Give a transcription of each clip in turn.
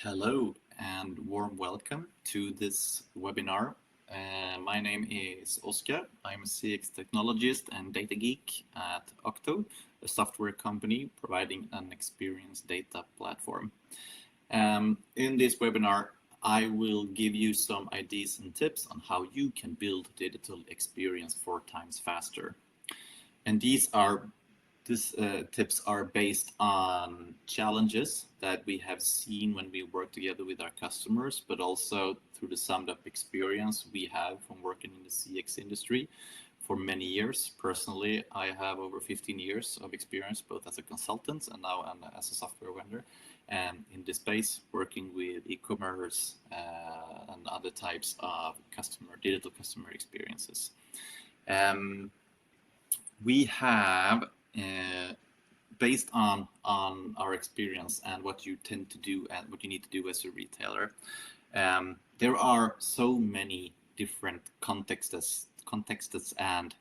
Hello and warm welcome to this webinar. My name is Oskar. I'm a CX technologist and data geek at Octo, a software company providing an experience data platform. In this webinar, I will give you some ideas and tips on how you can build digital experience 4 times faster. And these tips are based on challenges that we have seen when we work together with our customers, but also through the summed up experience we have from working in the CX industry for many years. Personally, I have over 15 years of experience, both as a consultant and now as a software vendor, and in this space, working with e-commerce and other types of digital customer experiences. We have based on our experience and what you tend to do and what you need to do as a retailer, there are so many different contexts and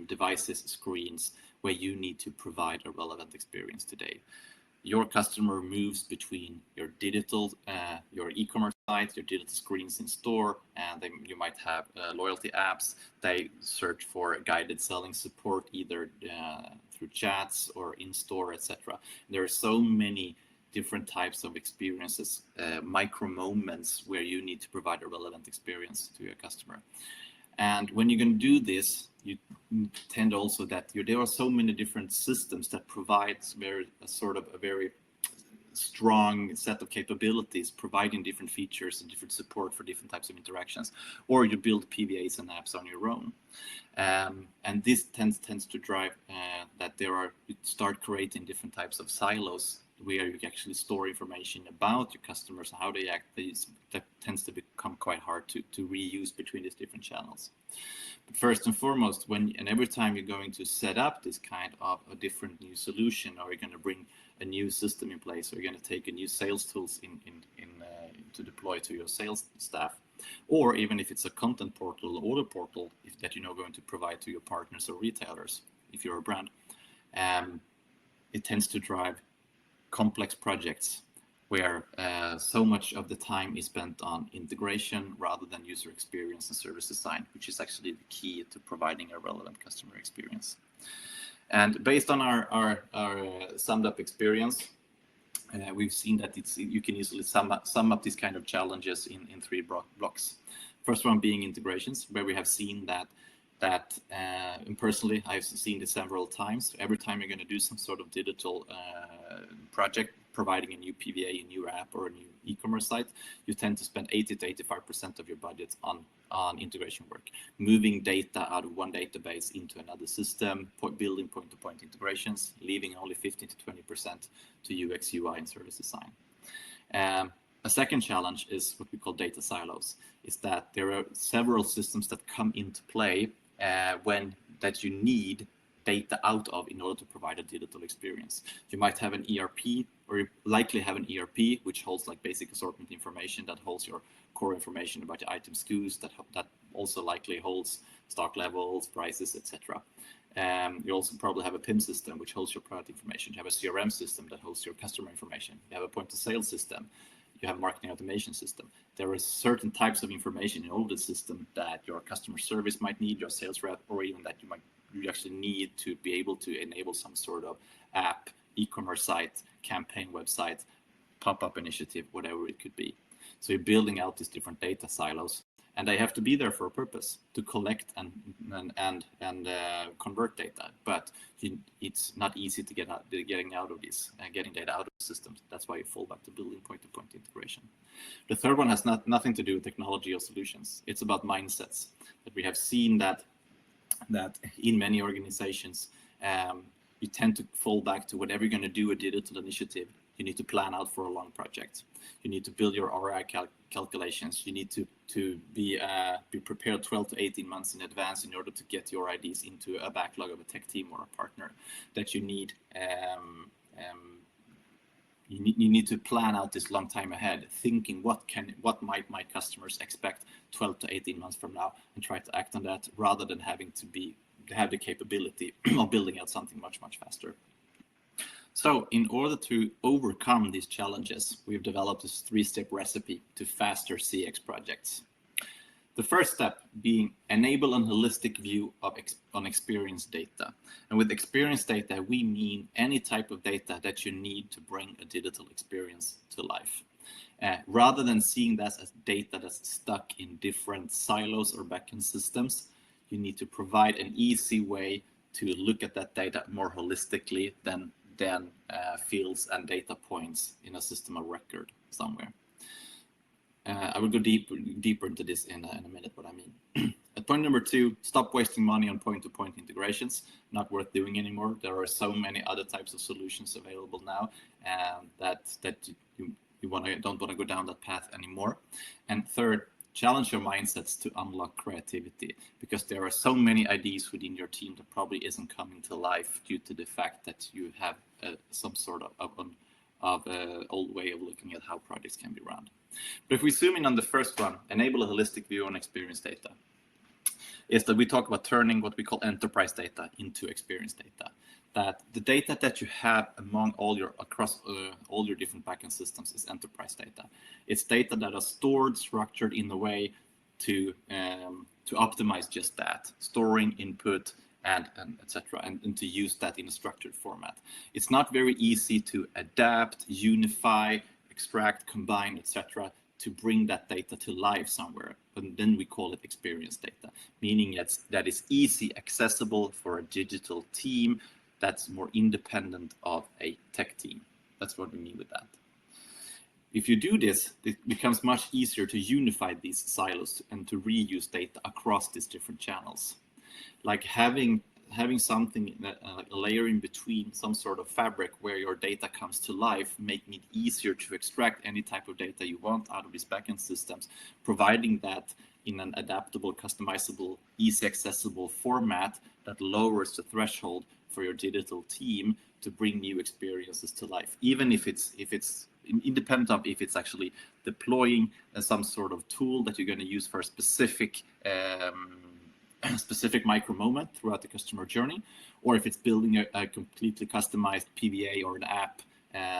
devices, screens, where you need to provide a relevant experience today. Your customer moves between your digital, your e-commerce site, your digital screens in store, and then you might have loyalty apps. They search for guided selling support either through chats or in store, etc. There are so many different types of experiences, micro moments where you need to provide a relevant experience to your customer. And when you're going to do this, you tend also that there are so many different systems that provides a very strong set of capabilities, providing different features and different support for different types of interactions, or you build PVAs and apps on your own. And this tends to drive that you start creating different types of silos where you actually store information about your customers and how they act. That tends to become quite hard to reuse between these different channels. But first and foremost, every time you're going to set up this kind of a different new solution, or you're going to bring a new system in place, or you're going to take a new sales tools to deploy to your sales staff, or even if it's a content portal, order portal, that you're now going to provide to your partners or retailers, if you're a brand, it tends to drive complex projects where so much of the time is spent on integration rather than user experience and service design, which is actually the key to providing a relevant customer experience. And based on our summed up experience, we've seen that you can easily sum up these kind of challenges in 3 blocks. First one being integrations, where we have seen that and personally, I've seen this several times. Every time you're going to do some sort of digital project, providing a new PVA, a new app, or a new e-commerce site, you tend to spend 80 to 85% of your budget on integration work, moving data out of one database into another system, building point-to-point integrations, leaving only 15 to 20% to UX, UI, and service design. A second challenge is what we call data silos, is that there are several systems that come into play that you need data out of in order to provide a digital experience. You might have an ERP, or you likely have an ERP, which holds like basic assortment information, that holds your core information about your item SKUs, that also likely holds stock levels, prices, etc. You also probably have a PIM system, which holds your product information. You have a CRM system that holds your customer information. You have a point-of-sale system. You have a marketing automation system. There are certain types of information in all the system that your customer service might need, your sales rep, or even that you actually need to be able to enable some sort of app, e-commerce site, campaign website, pop-up initiative, whatever it could be. So you're building out these different data silos, and they have to be there for a purpose, to collect and convert data. But it's not easy to getting data out of the systems. That's why you fall back to building point-to-point integration. The third one has nothing to do with technology or solutions. It's about mindsets. That we have seen that in many organizations, you tend to fall back to whatever you're going to do a digital initiative. You need to plan out for a long project. You need to build your ROI calculations. You need to be prepared 12 to 18 months in advance in order to get your ideas into a backlog of a tech team or a partner. That you need you need to plan out this long time ahead, thinking what might my customers expect 12 to 18 months from now, and try to act on that rather than having to have the capability of building out something much faster. So in order to overcome these challenges, we've developed this 3-step recipe to faster CX projects. The first step being enable a holistic view on experience data. And with experience data, we mean any type of data that you need to bring a digital experience to life. Rather than seeing that as data that's stuck in different silos or backend systems, you need to provide an easy way to look at that data more holistically than fields and data points in a system of record somewhere. I will go deeper into this in a minute, what I mean. At point number 2, stop wasting money on point-to-point integrations. Not worth doing anymore. There are so many other types of solutions available now that you don't want to go down that path anymore. And third, challenge your mindsets to unlock creativity, because there are so many ideas within your team that probably isn't coming to life due to the fact that you have some sort of old way of looking at how projects can be run. But if we zoom in on the first one, enable a holistic view on experience data, is that we talk about turning what we call enterprise data into experience data. That the data that you have across all your different backend systems is enterprise data. It's data that are stored, structured in a way to optimize just that, storing input and etc., and to use that in a structured format. It's not very easy to adapt, unify, extract, combine, etc., to bring that data to life somewhere. And then we call it experience data, meaning that is easy, accessible for a digital team that's more independent of a tech team. That's what we mean with that. If you do this, it becomes much easier to unify these silos and to reuse data across these different channels. Like having something that a layer in between, some sort of fabric where your data comes to life, making it easier to extract any type of data you want out of these backend systems, providing that in an adaptable, customizable, easy accessible format that lowers the threshold for your digital team to bring new experiences to life, even if it's independent of if it's actually deploying some sort of tool that you're going to use for a specific micro moment throughout the customer journey, or if it's building a completely customized PVA or an app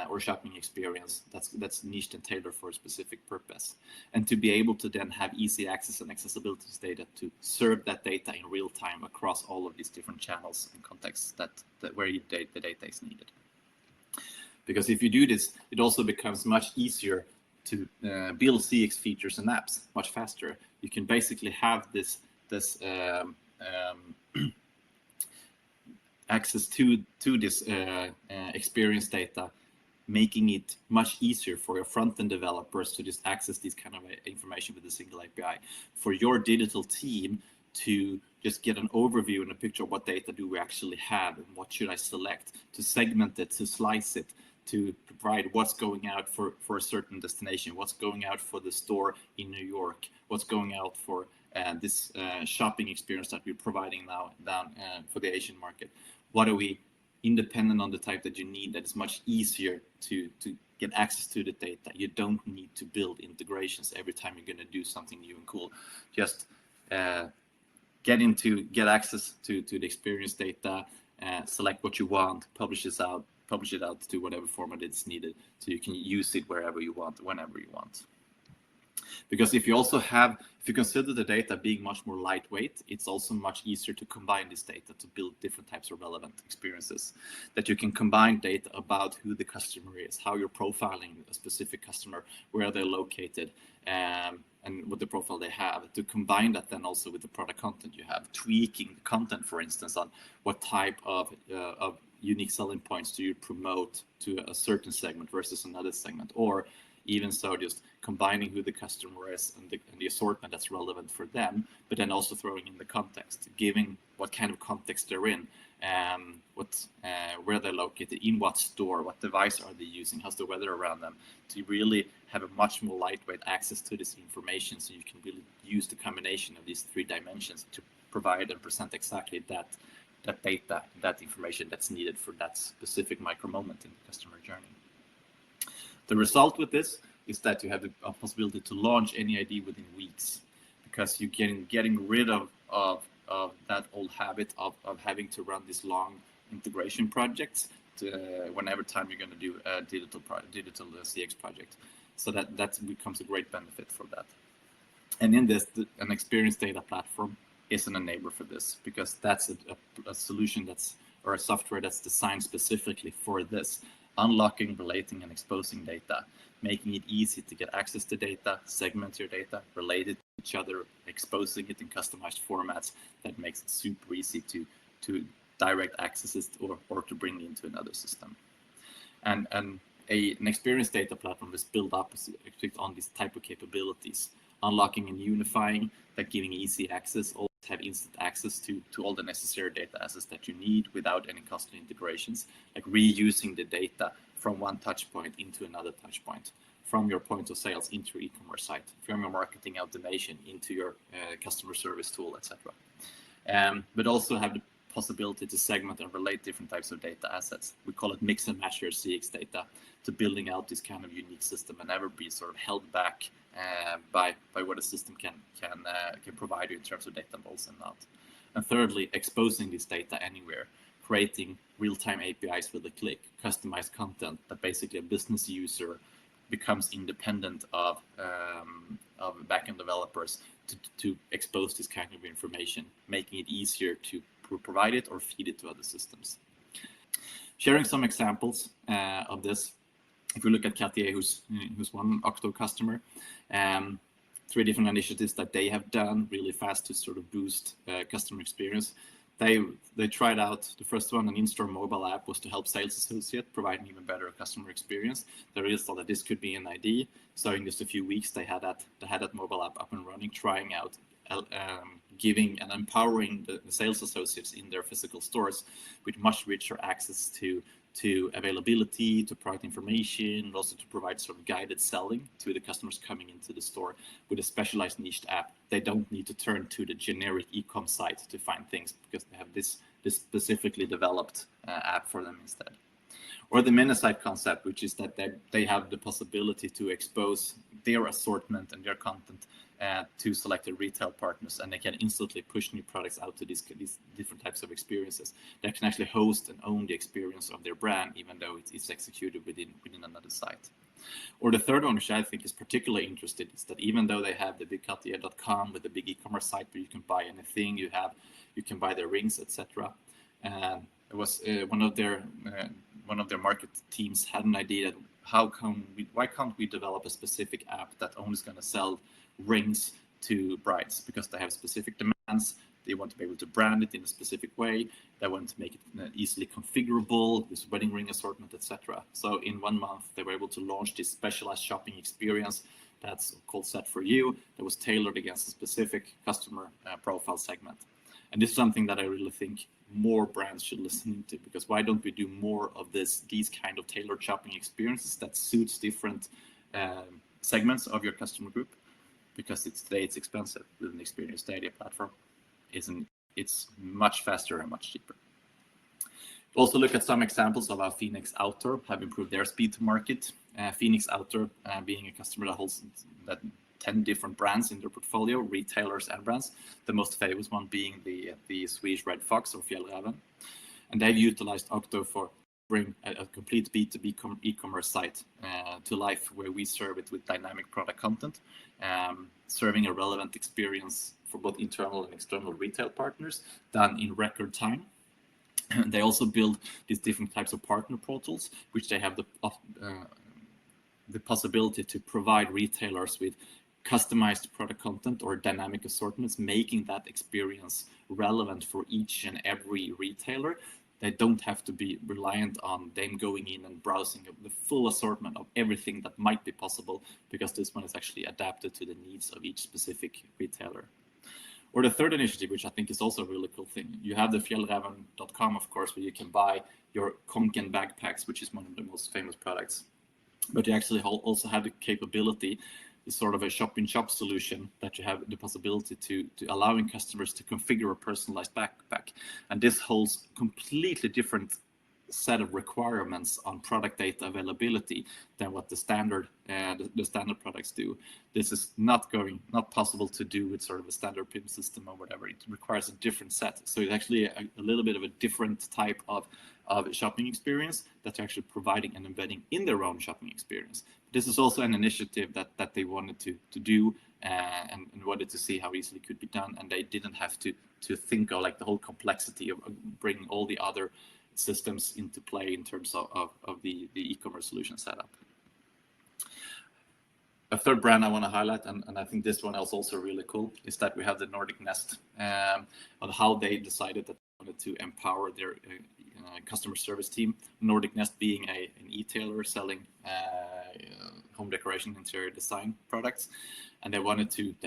or shopping experience that's niched and tailored for a specific purpose. And to be able to then have easy access and accessibility to data to serve that data in real time across all of these different channels and contexts that where the data is needed. Because if you do this, it also becomes much easier to build CX features and apps much faster. You can basically have this access to this experience data, making it much easier for your front-end developers to just access this kind of information with a single API. For your digital team to just get an overview and a picture of what data do we actually have and what should I select, to segment it, to slice it, to provide what's going out for a certain destination, what's going out for the store in New York, what's going out for this shopping experience that we're providing now down for the Asian market. What are we, independent on the type that you need, that is much easier to get access to the data. You don't need to build integrations every time you're going to do something new and cool. Just get access to the experience data, select what you want, publish it out to whatever format it's needed, so you can use it wherever you want, whenever you want. Because if you consider the data being much more lightweight, it's also much easier to combine this data to build different types of relevant experiences. That you can combine data about who the customer is, how you're profiling a specific customer, where they're located, and what the profile they have, to combine that then also with the product content you have, tweaking the content, for instance, on what type of unique selling points do you promote to a certain segment versus another segment, or even so just combining who the customer is and the assortment that's relevant for them, but then also throwing in the context, giving what kind of context they're in, where they're located, in what store, what device are they using, how's the weather around them, to really have a much more lightweight access to this information, so you can really use the combination of these 3 dimensions to provide and present exactly that data, that information that's needed for that specific micro moment in the customer journey. The result with this is that you have the possibility to launch any ID within weeks, because you're getting rid of that old habit of having to run these long integration projects whenever time you're going to do a digital CX project. So that becomes a great benefit for that. And in this, an experience data platform is an enabler for this, because that's a solution or a software that's designed specifically for this, unlocking, relating, and exposing data, making it easy to get access to data, segment your data, relate it to each other, exposing it in customized formats that makes it super easy to direct accesses or to bring into another system. And an experience data platform is built up on these type of capabilities, unlocking and unifying, that giving easy access, always have instant access to all the necessary data assets that you need without any costly integrations, like reusing the data from one touch point into another touch point, from your point of sales into your e-commerce site, from your marketing automation into your customer service tool, etc. But also have the possibility to segment and relate different types of data assets. We call it mix and match your CX data, to building out this kind of unique system and never be sort of held back by what a system can provide you in terms of data vaults and not. And thirdly, exposing this data anywhere, creating real-time APIs with a click, customized content that basically a business user becomes independent of backend developers to expose this kind of information, making it easier to provide it or feed it to other systems. Sharing some examples of this. If we look at Cartier, who's one Octo customer, 3 different initiatives that they have done really fast to sort of boost customer experience. They tried out the first one, an in-store mobile app, was to help sales associate provide an even better customer experience. They really thought that this could be an idea. So in just a few weeks, they had that mobile app up and running, trying out, giving and empowering the sales associates in their physical stores with much richer access to availability, to product information, and also to provide sort of guided selling to the customers coming into the store with a specialized niched app. They don't need to turn to the generic e-com site to find things, because they have this specifically developed app for them instead. Or the mini-site concept, which is that they have the possibility to expose their assortment and their content to selected retail partners, and they can instantly push new products out to these different types of experiences. They can actually host and own the experience of their brand, even though it's executed within another site. Or the third one, which I think is particularly interesting, is that even though they have the big Cartier.com with the big e-commerce site where you can buy anything, you can buy their rings, etc. It was one of their market teams had an idea that why can't we develop a specific app that only is going to sell rings to brides, because they have specific demands. They want to be able to brand it in a specific way. They want to make it easily configurable, this wedding ring assortment, etc. So in 1 month, they were able to launch this specialized shopping experience that's called Set for You, that was tailored against a specific customer profile segment. And this is something that I really think more brands should listen into, because why don't we do more of these kind of tailored shopping experiences that suits different segments of your customer group? Because today it's expensive. With an experience data platform, it's much faster and much cheaper. Also look at some examples of how Phoenix Outdoor have improved their speed to market. Phoenix Outdoor being a customer that holds 10 different brands in their portfolio, retailers and brands. The most famous one being the Swedish Red Fox or Fjällräven. And they've utilized Octo for bring a complete B2B e-commerce site to life, where we serve it with dynamic product content, serving a relevant experience for both internal and external retail partners, done in record time. They also build these different types of partner portals, which they have the possibility to provide retailers with customized product content or dynamic assortments, making that experience relevant for each and every retailer. They don't have to be reliant on them going in and browsing the full assortment of everything that might be possible, because this one is actually adapted to the needs of each specific retailer. Or the third initiative, which I think is also a really cool thing, you have the Fjällräven.com, of course, where you can buy your Konken backpacks, which is one of the most famous products. But you actually also have the capability, is sort of a shop-in-shop solution, that you have the possibility to allowing customers to configure a personalized backpack. And this holds completely different set of requirements on product data availability than what the standard products do. This is not possible to do with sort of a standard PIM system or whatever. It requires a different set. So it's actually a little bit of a different type of of shopping experience that they're actually providing and embedding in their own shopping experience. This is also an initiative that they wanted to do and wanted to see how easily it could be done, and they didn't have to think of like the whole complexity of bringing all the other systems into play in terms of the e-commerce solution setup. A third brand I want to highlight, and I think this one is also really cool, is that we have the Nordic Nest, on how they decided that they wanted to empower their customer service team. Nordic Nest being an e-tailer selling home decoration interior design products, and they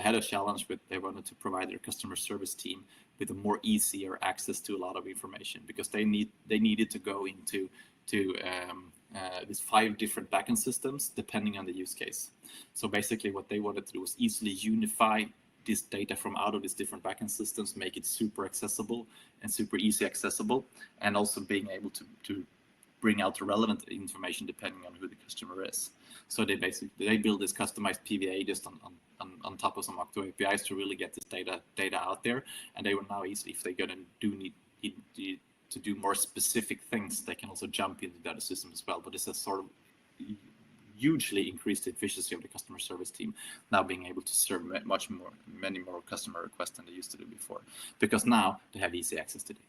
had a challenge with, they wanted to provide their customer service team with a more easier access to a lot of information, because they needed to go into these 5 different backend systems depending on the use case. So basically what they wanted to do was easily unify this data from out of these different backend systems, make it super accessible and super easy accessible, and also being able to bring out the relevant information depending on who the customer is. So they build this customized PVA just on top of some Octo APIs to really get this data out there. And they will now easily, if they're gonna need to do more specific things, they can also jump into the other system as well. But this has sort of hugely increased the efficiency of the customer service team, now being able to serve many more customer requests than they used to do before, because now they have easy access to data.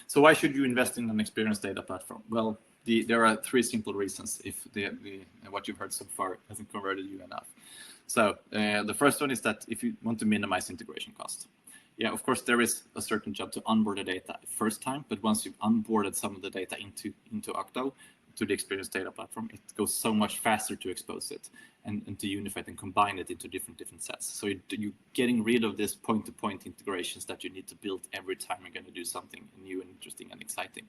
So why should you invest in an experience data platform? Well, there are 3 simple reasons if what you've heard so far hasn't converted you enough. So the first one is that if you want to minimize integration cost. Yeah, of course, there is a certain job to onboard the data first time, but once you've onboarded some of the data into Octo, to the experience data platform, it goes so much faster to expose it and to unify it and combine it into different sets. So you're getting rid of this point-to-point integrations that you need to build every time you're going to do something new and interesting and exciting.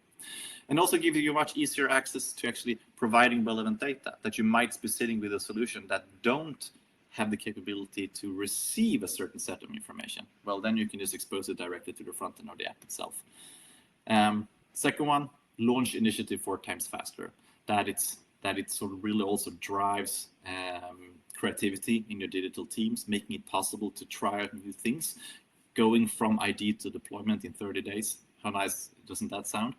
And also give you much easier access to actually providing relevant data that you might be sitting with a solution that don't have the capability to receive a certain set of information. Well, then you can just expose it directly to the front end of the app itself. Second one, launch initiative 4 times faster. That it sort of really also drives creativity in your digital teams, making it possible to try out new things, going from idea to deployment in 30 days. How nice doesn't that sound?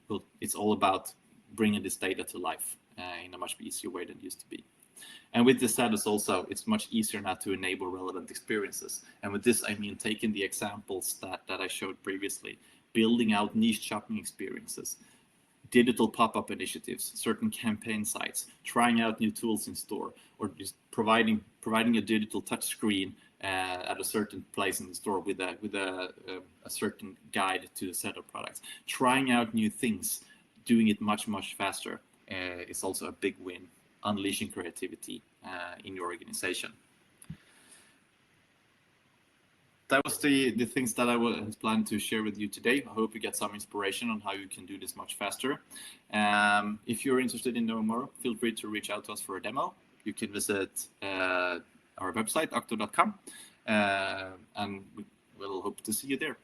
Well, it's all about bringing this data to life in a much easier way than it used to be. And with this said, it's much easier now to enable relevant experiences. And with this, I mean taking the examples that I showed previously, building out niche shopping experiences, digital pop-up initiatives, certain campaign sites, trying out new tools in store, or just providing a digital touch screen at a certain place in the store with a certain guide to a set of products. Trying out new things, doing it much faster is also a big win, unleashing creativity in your organization. That was the things that I was planning to share with you today. I hope you get some inspiration on how you can do this much faster. If you're interested in knowing more, feel free to reach out to us for a demo. You can visit our website, octo.com, and we'll hope to see you there.